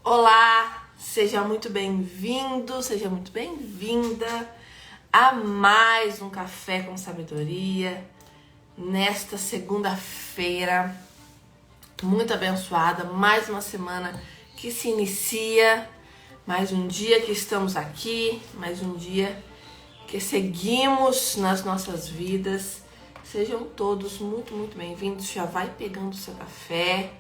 Olá, seja muito bem-vindo, seja muito bem-vinda a mais um Café com Sabedoria nesta segunda-feira muito abençoada, mais uma semana que se inicia, mais um dia que estamos aqui, mais um dia que seguimos nas nossas vidas. Sejam todos muito bem-vindos. Já vai pegando o seu café,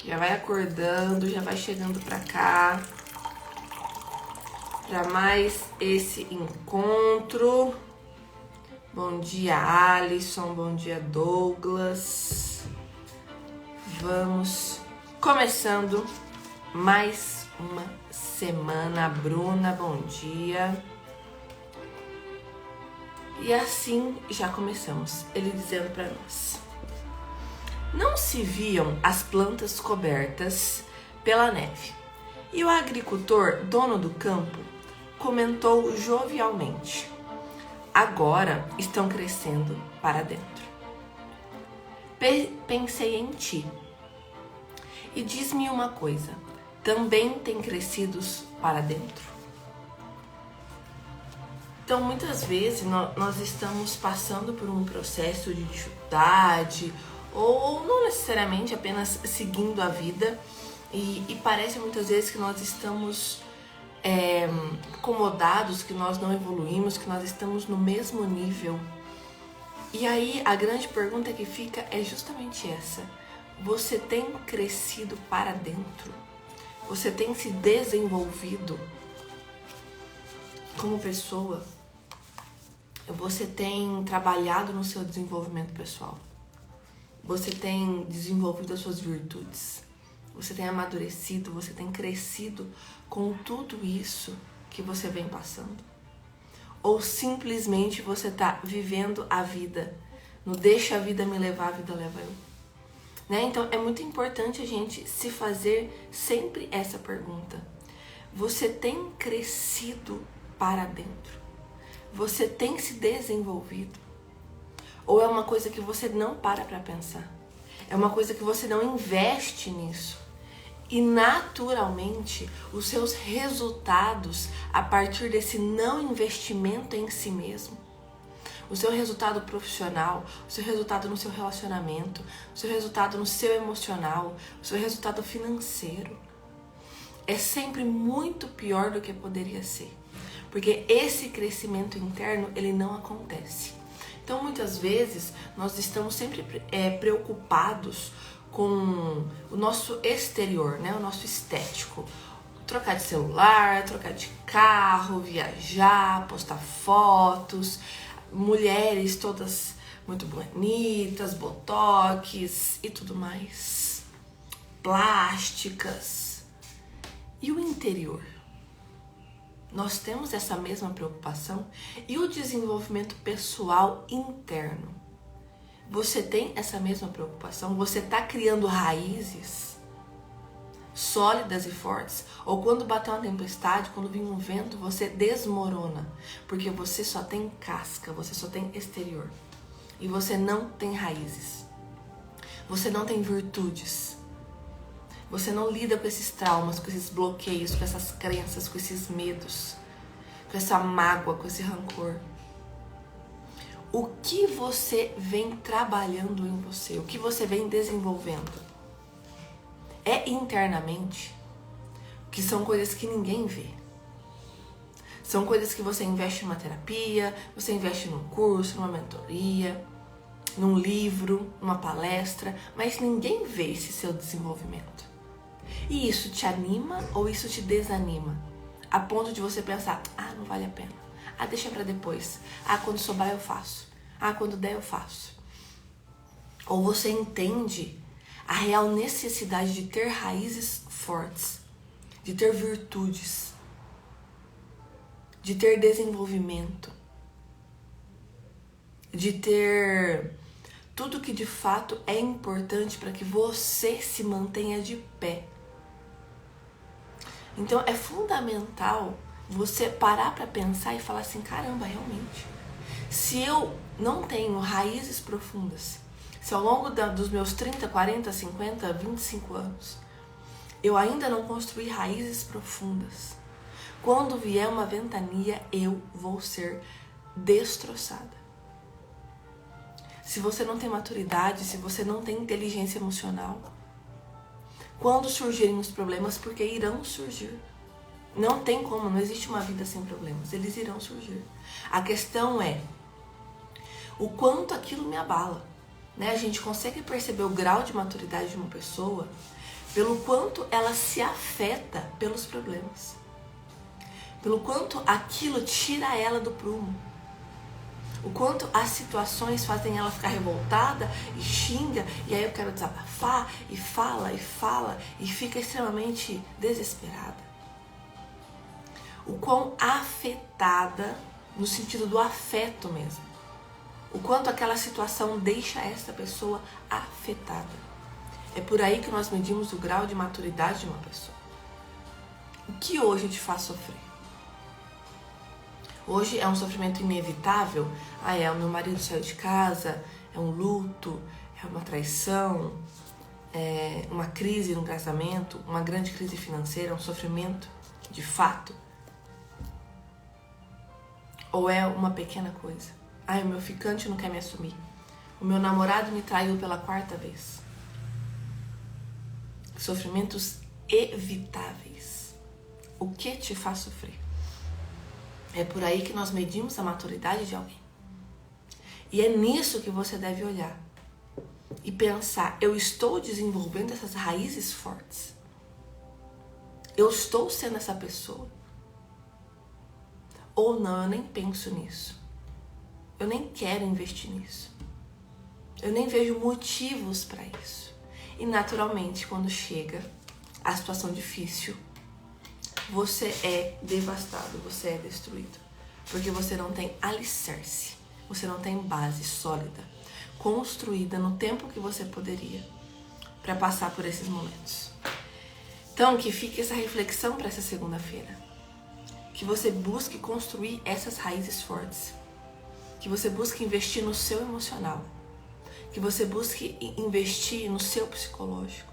já vai acordando, já vai chegando pra cá para mais esse encontro. Bom dia, Alisson, bom dia, Douglas. Vamos começando mais uma semana. Bruna, bom dia. E assim já começamos, ele dizendo para nós: não se viam as plantas cobertas pela neve. E o agricultor, dono do campo, comentou jovialmente: agora estão crescendo para dentro. Pensei em ti. E diz-me uma coisa, também tem crescido para dentro? Então, muitas vezes, nós estamos passando por um processo de dificuldade, ou não necessariamente apenas seguindo a vida, e parece muitas vezes que nós estamos acomodados, que nós não evoluímos, que nós estamos no mesmo nível. E aí, a grande pergunta que fica é justamente essa: você tem crescido para dentro? Você tem se desenvolvido como pessoa? Você tem trabalhado no seu desenvolvimento pessoal? Você tem desenvolvido as suas virtudes? Você tem amadurecido? Você tem crescido com tudo isso que você vem passando? Ou simplesmente você está vivendo a vida, não deixa a vida me levar, a vida leva eu? Né? Então é muito importante a gente se fazer sempre essa pergunta: você tem crescido para dentro? Você tem se desenvolvido? Ou é uma coisa que você não para pensar? É uma coisa que você não investe nisso? E naturalmente, os seus resultados a partir desse não investimento em si mesmo, o seu resultado profissional, o seu resultado no seu relacionamento, o seu resultado no seu emocional, o seu resultado financeiro, é sempre muito pior do que poderia ser. Porque esse crescimento interno, ele não acontece. Então, muitas vezes, nós estamos sempre preocupados com o nosso exterior, né? O nosso estético. Trocar de celular, trocar de carro, viajar, postar fotos, mulheres todas muito bonitas, botox e tudo mais, plásticas. E o interior? Nós temos essa mesma preocupação? E o desenvolvimento pessoal interno? Você tem essa mesma preocupação? Você está criando raízes sólidas e fortes? Ou quando bater uma tempestade, quando vir um vento, você desmorona? Porque você só tem casca, você só tem exterior. E você não tem raízes. Você não tem virtudes. Você não lida com esses traumas, com esses bloqueios, com essas crenças, com esses medos, com essa mágoa, com esse rancor. O que você vem trabalhando em você? O que você vem desenvolvendo? É internamente? Que são coisas que ninguém vê. São coisas que você investe numa terapia, você investe num curso, numa mentoria, num livro, numa palestra, mas ninguém vê esse seu desenvolvimento. E isso te anima ou isso te desanima? A ponto de você pensar: não vale a pena. Deixa pra depois. Quando sobrar eu faço. Quando der eu faço. Ou você entende a real necessidade de ter raízes fortes, de ter virtudes, de ter desenvolvimento, de ter tudo que de fato é importante para que você se mantenha de pé. Então é fundamental você parar para pensar e falar assim: caramba, realmente, se eu não tenho raízes profundas, se ao longo dos meus 30, 40, 50, 25 anos Eu ainda não construí raízes profundas. Quando vier uma ventania, eu vou ser destroçada. Se você não tem maturidade, se você não tem inteligência emocional, quando surgirem os problemas, porque irão surgir. Não tem como, não existe uma vida sem problemas, eles irão surgir. A questão é o quanto aquilo me abala. Né? A gente consegue perceber o grau de maturidade de uma pessoa pelo quanto ela se afeta pelos problemas. Pelo quanto aquilo tira ela do prumo. O quanto as situações fazem ela ficar revoltada e xinga, e aí eu quero desabafar, e fala, e fica extremamente desesperada. O quão afetada, no sentido do afeto mesmo, o quanto aquela situação deixa essa pessoa afetada. É por aí que nós medimos o grau de maturidade de uma pessoa. O que hoje te faz sofrer? Hoje é um sofrimento inevitável? O meu marido saiu de casa, é um luto, é uma traição, é uma crise no casamento, uma grande crise financeira, um sofrimento de fato? Ou é uma pequena coisa? O meu ficante não quer me assumir. O meu namorado me traiu pela 4ª vez. Sofrimentos evitáveis. O que te faz sofrer? É por aí que nós medimos a maturidade de alguém. E é nisso que você deve olhar. E pensar, eu estou desenvolvendo essas raízes fortes? Eu estou sendo essa pessoa? Ou não, eu nem penso nisso. Eu nem quero investir nisso. Eu nem vejo motivos para isso. E naturalmente, quando chega a situação difícil, você é devastado, você é destruído. Porque você não tem alicerce, você não tem base sólida, construída no tempo que você poderia para passar por esses momentos. Então, que fique essa reflexão para essa segunda-feira. Que você busque construir essas raízes fortes. Que você busque investir no seu emocional. Que você busque investir no seu psicológico.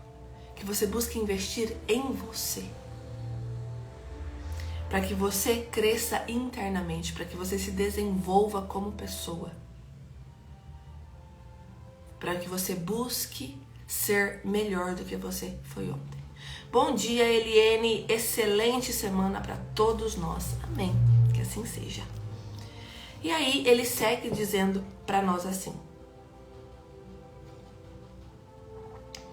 Que você busque investir em você. Para que você cresça internamente, para que você se desenvolva como pessoa. Para que você busque ser melhor do que você foi ontem. Bom dia, Eliene. Excelente semana para todos nós. Amém. Que assim seja. E aí ele segue dizendo para nós assim: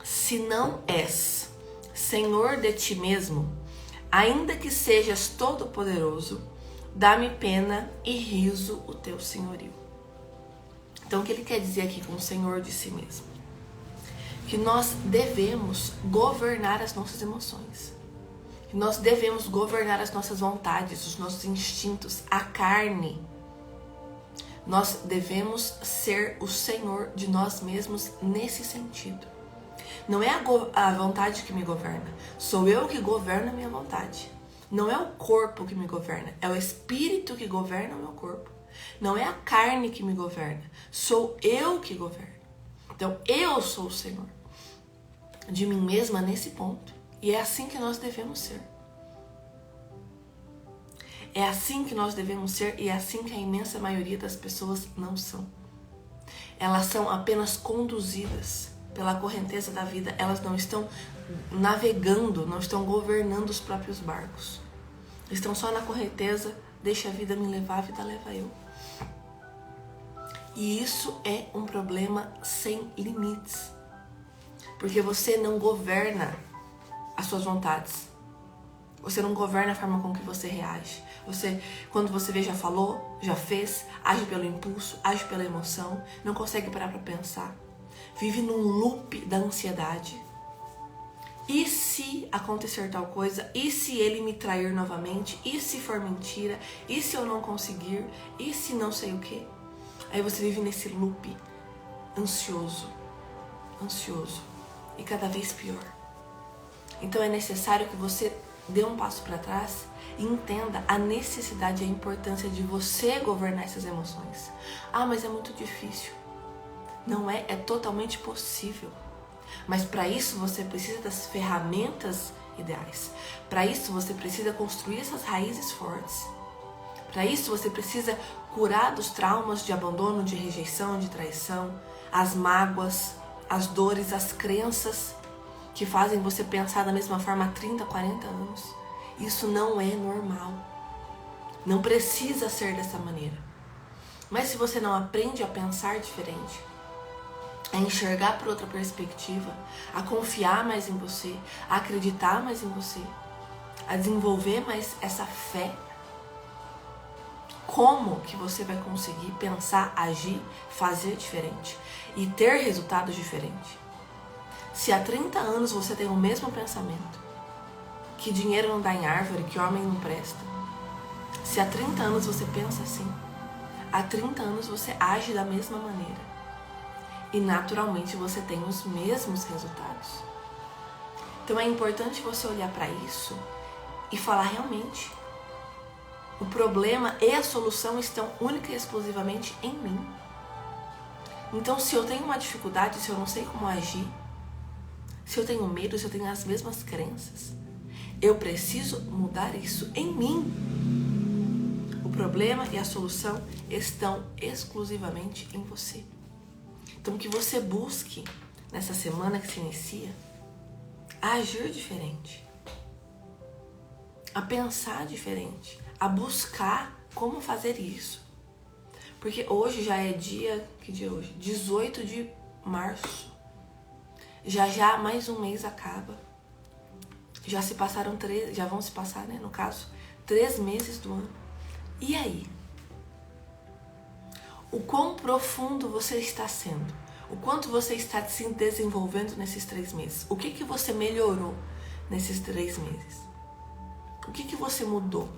se não és senhor de ti mesmo, ainda que sejas todo-poderoso, dá-me pena e riso o teu senhorio. Então o que ele quer dizer aqui com o senhor de si mesmo? Que nós devemos governar as nossas emoções. Que nós devemos governar as nossas vontades, os nossos instintos, a carne. Nós devemos ser o senhor de nós mesmos nesse sentido. Não é a vontade que me governa, sou eu que governo a minha vontade. Não é o corpo que me governa, é o espírito que governa o meu corpo. Não é a carne que me governa, sou eu que governo. Então eu sou o Senhor de mim mesma nesse ponto. E é assim que nós devemos ser. É assim que nós devemos ser e é assim que a imensa maioria das pessoas não são. Elas são apenas conduzidas pela correnteza da vida. Elas não estão navegando, não estão governando os próprios barcos. Estão só na correnteza, deixa a vida me levar, a vida leva eu. E isso é um problema sem limites. Porque você não governa as suas vontades. Você não governa a forma com que você reage. Você, quando você vê, já falou, já fez, age pelo impulso, age pela emoção, não consegue parar para pensar. Vive num loop da ansiedade. E se acontecer tal coisa? E se ele me trair novamente? E se for mentira? E se eu não conseguir? E se não sei o quê? Aí você vive nesse loop ansioso. E cada vez pior. Então é necessário que você dê um passo para trás e entenda a necessidade e a importância de você governar essas emoções. Mas é muito difícil. Não é, é totalmente possível. Mas para isso você precisa das ferramentas ideais. Para isso, você precisa construir essas raízes fortes. Para isso, você precisa curar dos traumas de abandono, de rejeição, de traição, as mágoas, as dores, as crenças que fazem você pensar da mesma forma há 30, 40 anos. Isso não é normal. Não precisa ser dessa maneira. Mas se você não aprende a pensar diferente, a enxergar por outra perspectiva, a confiar mais em você, a acreditar mais em você, a desenvolver mais essa fé, como que você vai conseguir pensar, agir, fazer diferente e ter resultados diferentes? Se há 30 anos você tem o mesmo pensamento, que dinheiro não dá em árvore, que homem não presta. Se há 30 anos você pensa assim, há 30 anos você age da mesma maneira. E naturalmente você tem os mesmos resultados. Então é importante você olhar para isso e falar realmente, o problema e a solução estão única e exclusivamente em mim. Então se eu tenho uma dificuldade, se eu não sei como agir, se eu tenho medo, se eu tenho as mesmas crenças, eu preciso mudar isso em mim. O problema e a solução estão exclusivamente em você. Então que você busque, nessa semana que se inicia, a agir diferente, a pensar diferente, a buscar como fazer isso. Porque hoje já é dia, que dia é hoje? 18 de março. Já mais um mês acaba. Já se passaram já vão se passar, né, no caso, 3 meses do ano. E aí? O quão profundo você está sendo? O quanto você está se desenvolvendo nesses 3 meses? O que você melhorou nesses 3 meses? O que você mudou?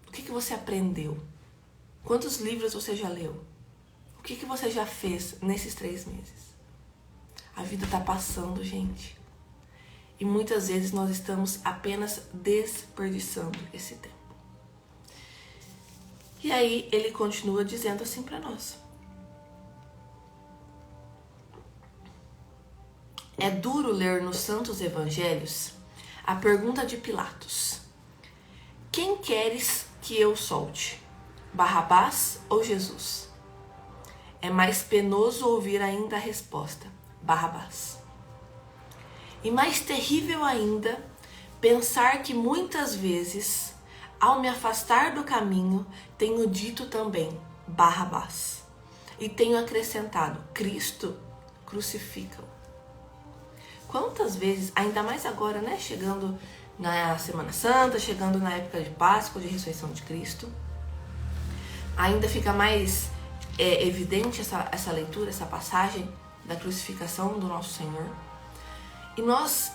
O que você aprendeu? Quantos livros você já leu? O que você já fez nesses 3 meses? A vida está passando, gente. E muitas vezes nós estamos apenas desperdiçando esse tempo. E aí ele continua dizendo assim para nós. É duro ler nos Santos Evangelhos a pergunta de Pilatos. Quem queres que eu solte? Barrabás ou Jesus? É mais penoso ouvir ainda a resposta. Barrabás. E mais terrível ainda, pensar que muitas vezes, ao me afastar do caminho, tenho dito também, Barrabás. E tenho acrescentado, Cristo, crucifica-o. Quantas vezes, ainda mais agora, né, chegando na Semana Santa, chegando na época de Páscoa, de ressurreição de Cristo, ainda fica mais evidente essa leitura, essa passagem da crucificação do nosso Senhor. E nós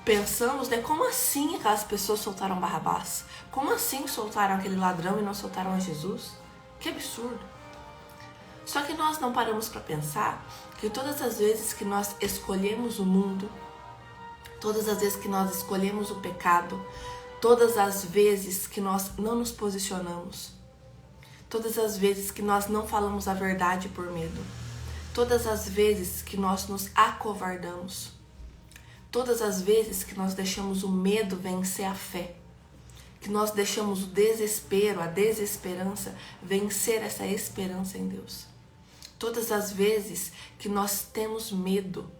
pensamos, né, como assim aquelas pessoas soltaram Barrabás? Como assim soltaram aquele ladrão e não soltaram a Jesus? Que absurdo! Só que nós não paramos para pensar que todas as vezes que nós escolhemos o mundo, todas as vezes que nós escolhemos o pecado, todas as vezes que nós não nos posicionamos, todas as vezes que nós não falamos a verdade por medo, todas as vezes que nós nos acovardamos, todas as vezes que nós deixamos o medo vencer a fé, que nós deixamos o desespero, a desesperança vencer essa esperança em Deus. Todas as vezes que nós temos medo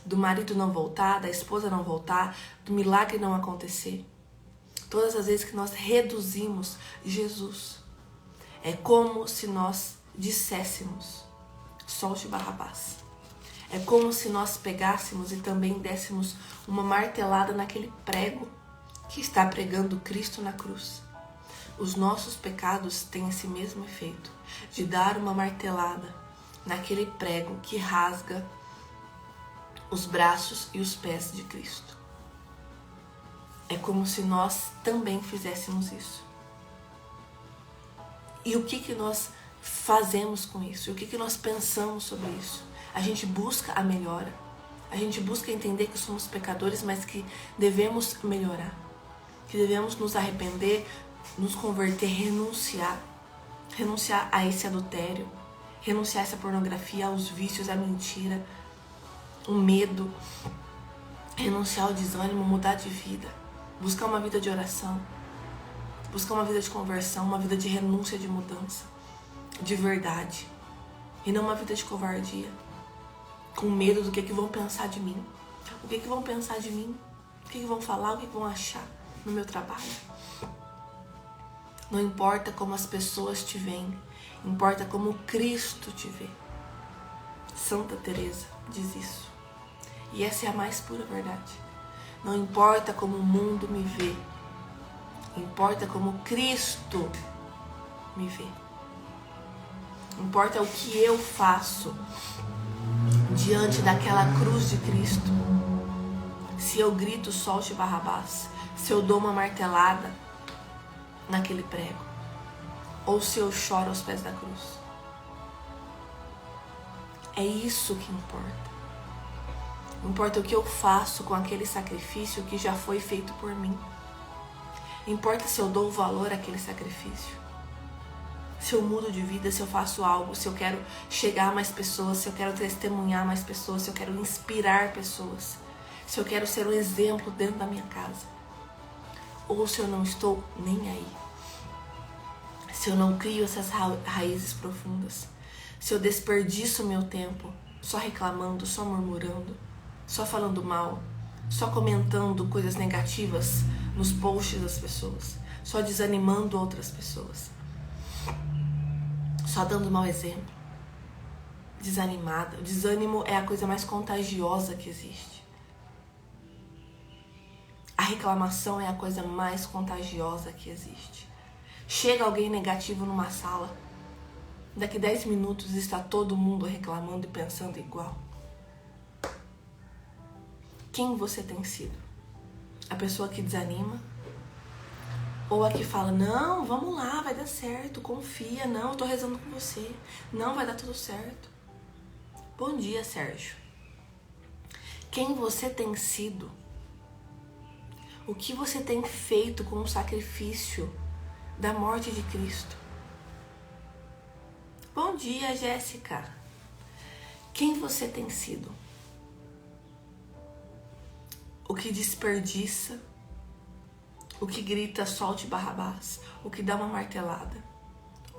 do marido não voltar, da esposa não voltar, do milagre não acontecer. Todas as vezes que nós reduzimos Jesus. É como se nós disséssemos, solte Barrabás. É como se nós pegássemos e também dessemos uma martelada naquele prego que está pregando Cristo na cruz. Os nossos pecados têm esse mesmo efeito, de dar uma martelada naquele prego que rasga os braços e os pés de Cristo. É como se nós também fizéssemos isso. E o que nós fazemos com isso? E o que nós pensamos sobre isso? A gente busca a melhora. A gente busca entender que somos pecadores, mas que devemos melhorar. Que devemos nos arrepender, nos converter, renunciar. Renunciar a esse adultério. Renunciar a essa pornografia, aos vícios, à mentira, o medo. renunciar ao desânimo, mudar de vida, buscar uma vida de oração, buscar uma vida de conversão, uma vida de renúncia, de mudança, de verdade, e não uma vida de covardia, com medo do que vão pensar de mim, o que vão pensar de mim, o que vão falar, o que vão achar no meu trabalho. Não importa como as pessoas te veem, importa como Cristo te vê. Santa Teresa diz isso. E essa é a mais pura verdade. Não importa como o mundo me vê, importa como Cristo me vê. Importa o que eu faço diante daquela cruz de Cristo. Se eu grito, solte Barrabás, se eu dou uma martelada naquele prego, ou se eu choro aos pés da cruz. É isso que importa. Importa o que eu faço com aquele sacrifício que já foi feito por mim. Importa se eu dou valor àquele sacrifício. Se eu mudo de vida, se eu faço algo, se eu quero chegar a mais pessoas, se eu quero testemunhar mais pessoas, se eu quero inspirar pessoas, se eu quero ser um exemplo dentro da minha casa. Ou se eu não estou nem aí. Se eu não crio essas raízes profundas. Se eu desperdiço meu tempo só reclamando, só murmurando, só falando mal, só comentando coisas negativas nos posts das pessoas, só desanimando outras pessoas, só dando mau exemplo, desanimada. O desânimo é a coisa mais contagiosa que existe. A reclamação é a coisa mais contagiosa que existe. Chega alguém negativo numa sala, daqui 10 minutos está todo mundo reclamando e pensando igual. Quem você tem sido? A pessoa que desanima? Ou a que fala, não, vamos lá, vai dar certo, confia, não, eu tô rezando com você, não, vai dar tudo certo. Bom dia, Sérgio. Quem você tem sido? O que você tem feito com o sacrifício da morte de Cristo? Bom dia, Jéssica. Quem você tem sido? O que desperdiça, o que grita solte Barrabás, o que dá uma martelada,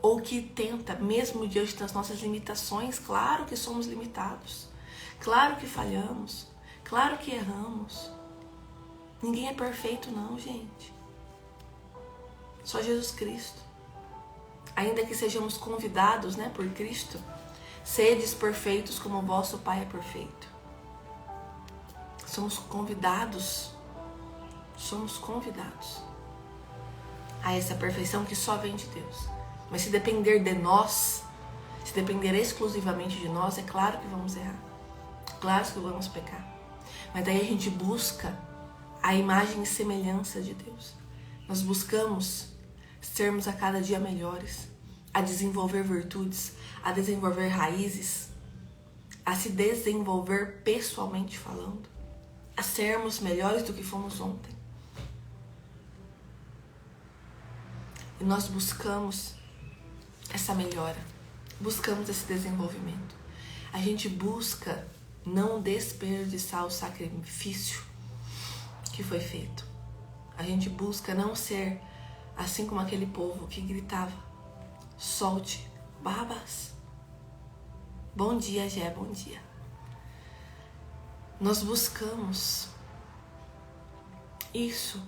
ou que tenta, mesmo diante das nossas limitações, claro que somos limitados, claro que falhamos, claro que erramos. Ninguém é perfeito não, gente. Só Jesus Cristo. Ainda que sejamos convidados, por Cristo, sedes perfeitos como o vosso Pai é perfeito. Somos convidados a essa perfeição que só vem de Deus. Mas se depender de nós, se depender exclusivamente de nós, é claro que vamos errar. Claro que vamos pecar. Mas daí a gente busca a imagem e semelhança de Deus. Nós buscamos sermos a cada dia melhores, a desenvolver virtudes, a desenvolver raízes, a se desenvolver pessoalmente falando, a sermos melhores do que fomos ontem. E nós buscamos essa melhora, buscamos esse desenvolvimento. A gente busca não desperdiçar o sacrifício que foi feito. A gente busca não ser assim como aquele povo que gritava, solte Barrabás. Bom dia, Gé, bom dia. Nós buscamos isso,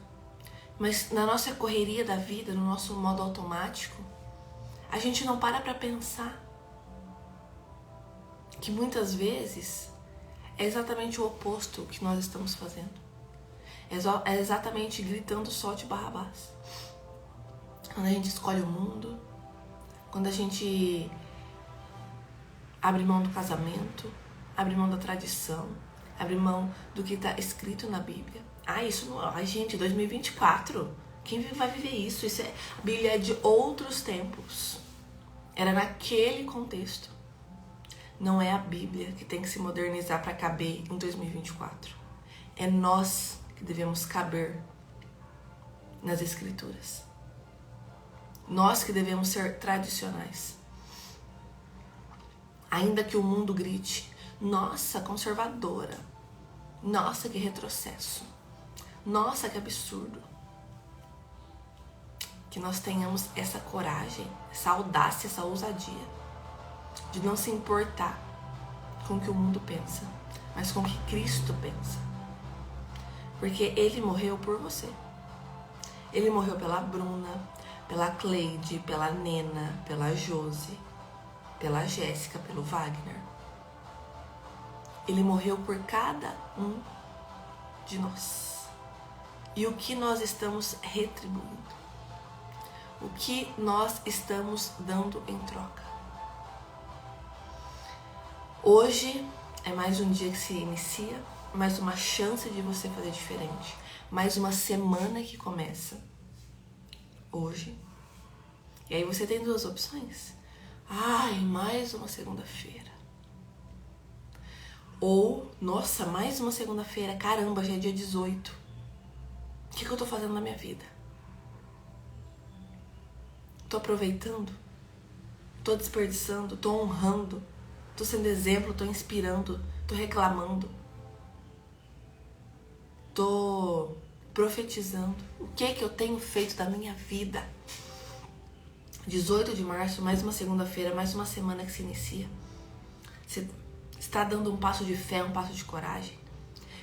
mas na nossa correria da vida, no nosso modo automático, a gente não para pensar que muitas vezes é exatamente o oposto que nós estamos fazendo. É exatamente gritando solte Barrabás. Quando a gente escolhe o mundo, quando a gente abre mão do casamento, abre mão da tradição, abre mão do que está escrito na Bíblia. Isso não... gente, 2024, quem vai viver isso? A Bíblia é de outros tempos. Era naquele contexto. Não é a Bíblia que tem que se modernizar para caber em 2024. É nós que devemos caber nas Escrituras. Nós que devemos ser tradicionais. Ainda que o mundo grite, nossa, conservadora. Nossa, que retrocesso. Nossa, que absurdo. Que nós tenhamos essa coragem, essa audácia, essa ousadia de não se importar com o que o mundo pensa, mas com o que Cristo pensa. Porque Ele morreu por você. Ele morreu pela Bruna, pela Cleide, pela Nena, pela Josi, pela Jéssica, pelo Wagner. Ele morreu por cada um de nós. E o que nós estamos retribuindo? O que nós estamos dando em troca? Hoje é mais um dia que se inicia, mais uma chance de você fazer diferente, mais uma semana que começa hoje. E aí você tem duas opções. Ai, mais uma segunda-feira. Ou, nossa, mais uma segunda-feira, caramba, já é dia 18. O que eu tô fazendo na minha vida? Tô aproveitando? Tô desperdiçando? Tô honrando? Tô sendo exemplo? Tô inspirando? Tô reclamando? Tô profetizando? O que eu tenho feito da minha vida? 18 de março, mais uma segunda-feira, mais uma semana que se inicia. Você está dando um passo de fé, um passo de coragem?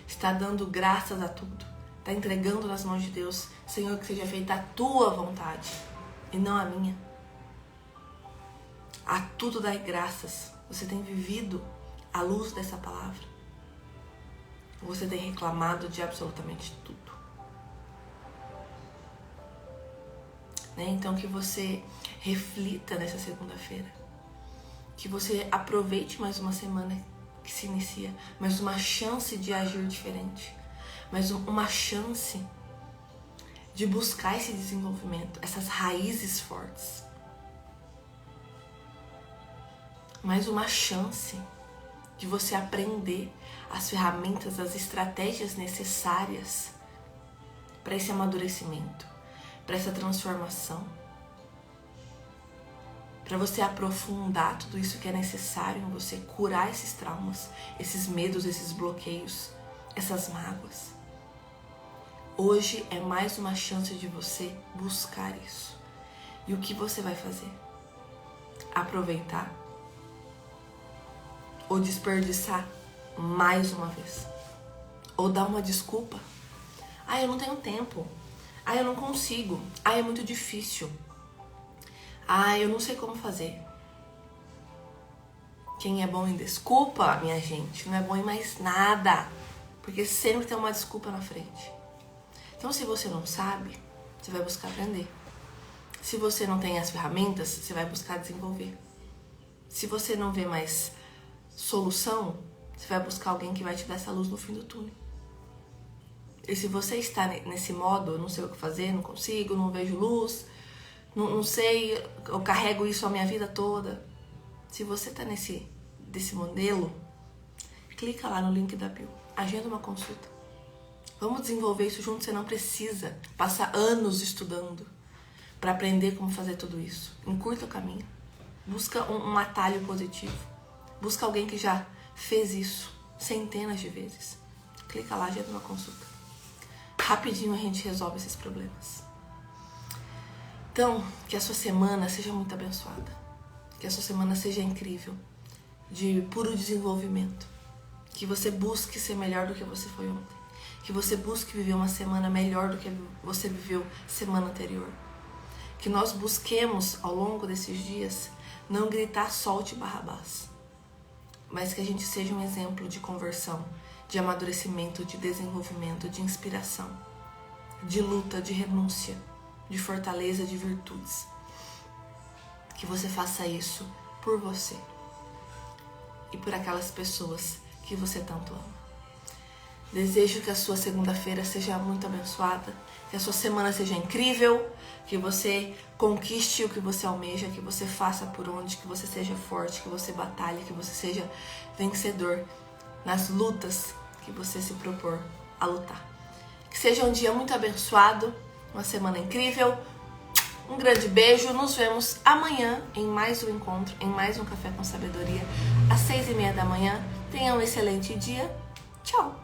Está dando graças a tudo? Está entregando nas mãos de Deus? Senhor, que seja feita a tua vontade e não a minha. A tudo dai graças. Você tem vivido à luz dessa palavra? Você tem reclamado de absolutamente tudo? Né? Então que você reflita nessa segunda-feira. Que você aproveite mais uma semana que se inicia. Mais uma chance de agir diferente. Mais uma chance de buscar esse desenvolvimento, essas raízes fortes. Mais uma chance de você aprender as ferramentas, as estratégias necessárias para esse amadurecimento, para essa transformação, para você aprofundar tudo isso que é necessário em você, curar esses traumas, esses medos, esses bloqueios, essas mágoas. Hoje é mais uma chance de você buscar isso. E o que você vai fazer? Aproveitar? Ou desperdiçar mais uma vez? Ou dar uma desculpa? Ah, eu não tenho tempo. Ah, eu não consigo. Ah, é muito difícil. Ah, eu não sei como fazer. Quem é bom em desculpa, minha gente, não é bom em mais nada. Porque sempre tem uma desculpa na frente. Então, se você não sabe, você vai buscar aprender. Se você não tem as ferramentas, você vai buscar desenvolver. Se você não vê mais solução, você vai buscar alguém que vai te dar essa luz no fim do túnel. E se você está nesse modo, eu não sei o que fazer, não consigo, não vejo luz, não sei, eu carrego isso a minha vida toda. Se você está desse modelo, clica lá no link da bio, agenda uma consulta. Vamos desenvolver isso junto, você não precisa passar anos estudando para aprender como fazer tudo isso. Encurta o caminho, busca um atalho positivo, busca alguém que já fez isso centenas de vezes. Clica lá, agenda uma consulta. Rapidinho a gente resolve esses problemas. Então, que a sua semana seja muito abençoada. Que a sua semana seja incrível, de puro desenvolvimento. Que você busque ser melhor do que você foi ontem. Que você busque viver uma semana melhor do que você viveu semana anterior. Que nós busquemos ao longo desses dias não gritar solte Barrabás, mas que a gente seja um exemplo de conversão, de amadurecimento, de desenvolvimento, de inspiração, de luta, de renúncia, de fortaleza, de virtudes. Que você faça isso por você e por aquelas pessoas que você tanto ama. Desejo que a sua segunda-feira seja muito abençoada, que a sua semana seja incrível, que você conquiste o que você almeja, que você faça por onde, que você seja forte, que você batalhe, que você seja vencedor nas lutas que você se propor a lutar. Que seja um dia muito abençoado, uma semana incrível. Um grande beijo, nos vemos amanhã em mais um encontro, em mais um Café com Sabedoria, às 6:30 da manhã. Tenha um excelente dia. Tchau!